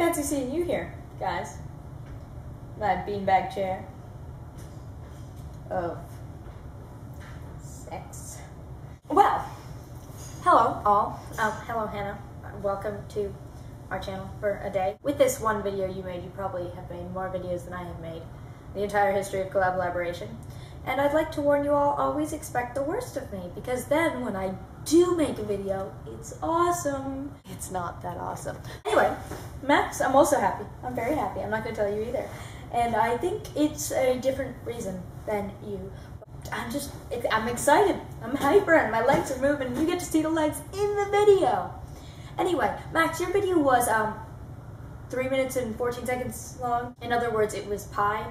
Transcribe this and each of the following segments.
Fancy seeing you here, guys. My beanbag chair of sex. Well, hello all. Hello Hannah. Welcome to our channel for a day. With this one video you made, you probably have made more videos than I have made. The entire history of collaboration. And I'd like to warn you all, always expect the worst of me, because then when I do make a video, it's awesome. It's not that awesome. Anyway, Max, I'm also happy. I'm very happy. I'm not going to tell you either. And I think it's a different reason than you. I'm excited. I'm hyper and my legs are moving. You get to see the legs in the video. Anyway, Max, your video was 3 minutes and 14 seconds long. In other words, it was pi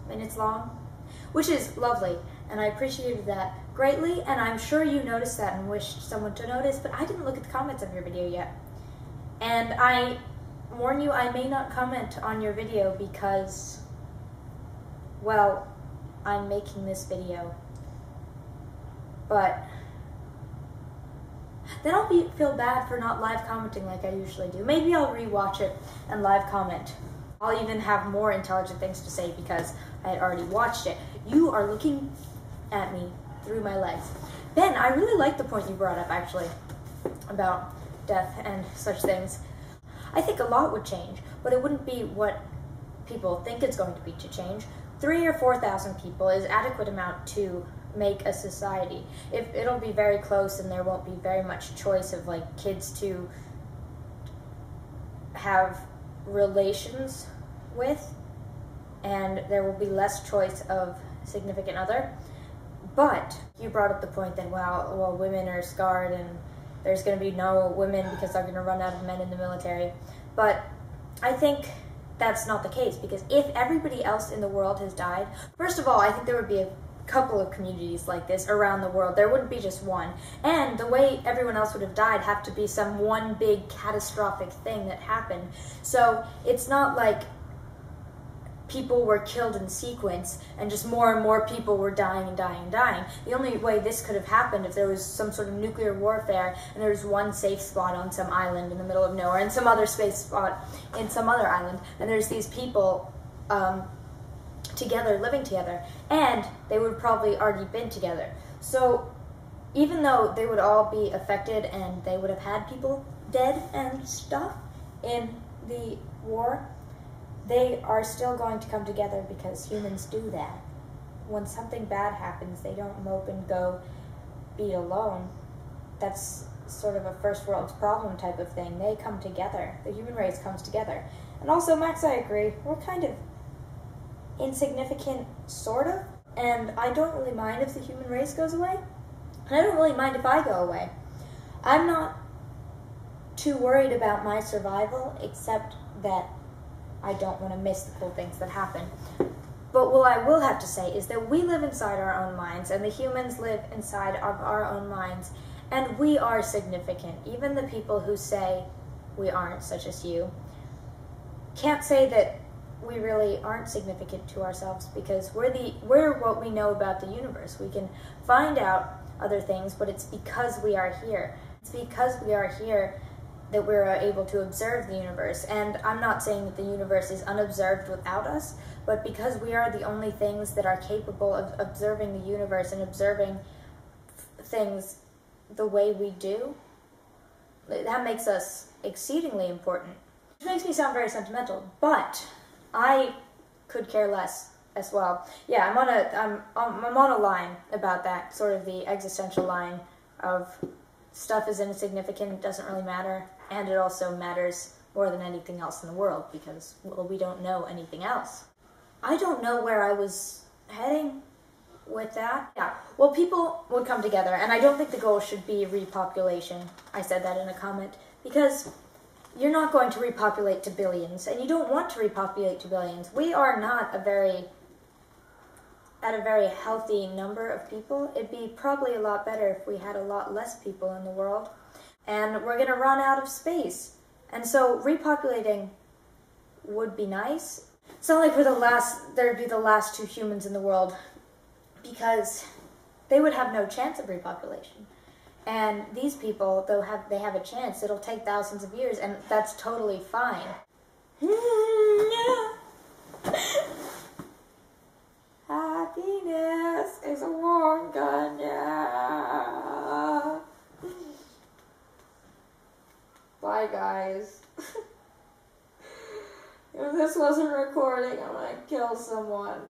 minutes long. Which is lovely, and I appreciated that greatly, and I'm sure you noticed that and wished someone to notice, but I didn't look at the comments of your video yet. And I warn you, I may not comment on your video because, well, I'm making this video. But then I'll feel bad for not live commenting like I usually do. Maybe I'll rewatch it and live comment. I'll even have more intelligent things to say because I had already watched it. You are looking at me through my legs. Ben, I really like the point you brought up, actually, about death and such things. I think a lot would change, but it wouldn't be what people think it's going to be to change. 3,000 or 4,000 people is adequate amount to make a society. If it'll be very close and there won't be very much choice of like kids to have relations with, and there will be less choice of significant other. But you brought up the point that, well, women are scarred and there's going to be no women because they're going to run out of men in the military. But I think that's not the case, because if everybody else in the world has died, first of all, I think there would be a couple of communities like this around the world. There wouldn't be just one. And the way everyone else would have died have to be some one big catastrophic thing that happened. So it's not like people were killed in sequence and just more and more people were dying and dying and dying. The only way this could have happened if there was some sort of nuclear warfare and there was one safe spot on some island in the middle of nowhere and some other safe spot in some other island, and there's these people together, living together, and they would probably already been together. So even though they would all be affected and they would have had people dead and stuff in the war, they are still going to come together because humans do that. When something bad happens, they don't mope and go be alone. That's sort of a first world problem type of thing. They come together. The human race comes together. And also, Max, I agree. We're kind of insignificant, sort of. And I don't really mind if the human race goes away. And I don't really mind if I go away. I'm not too worried about my survival, except that I don't want to miss the cool things that happen. But what I will have to say is that we live inside our own minds, and the humans live inside of our own minds, and we are significant. Even the people who say we aren't, such as you, can't say that we really aren't significant to ourselves, because we're what we know about the universe. We can find out other things, but it's because we are here. It's because we are here that we're able to observe the universe. And I'm not saying that the universe is unobserved without us, but because we are the only things that are capable of observing the universe and observing things the way we do, that makes us exceedingly important. Which makes me sound very sentimental, but I could care less as well. Yeah, I'm on a line about that, sort of the existential line of stuff is insignificant, it doesn't really matter, and it also matters more than anything else in the world because, well, we don't know anything else. I don't know where I was heading with that. Yeah, well, people would come together, and I don't think the goal should be repopulation. I said that in a comment, because you're not going to repopulate to billions, and you don't want to repopulate to billions. We are not at a very healthy number of people. It'd be probably a lot better if we had a lot less people in the world. And we're going to run out of space. And so repopulating would be nice. It's not like there'd be the last 2 humans in the world, because they would have no chance of repopulation. And these people, though they have a chance, it'll take thousands of years, and that's totally fine. Happiness is a warm gun, yeah. Bye, guys. If this wasn't recording, I'm gonna kill someone.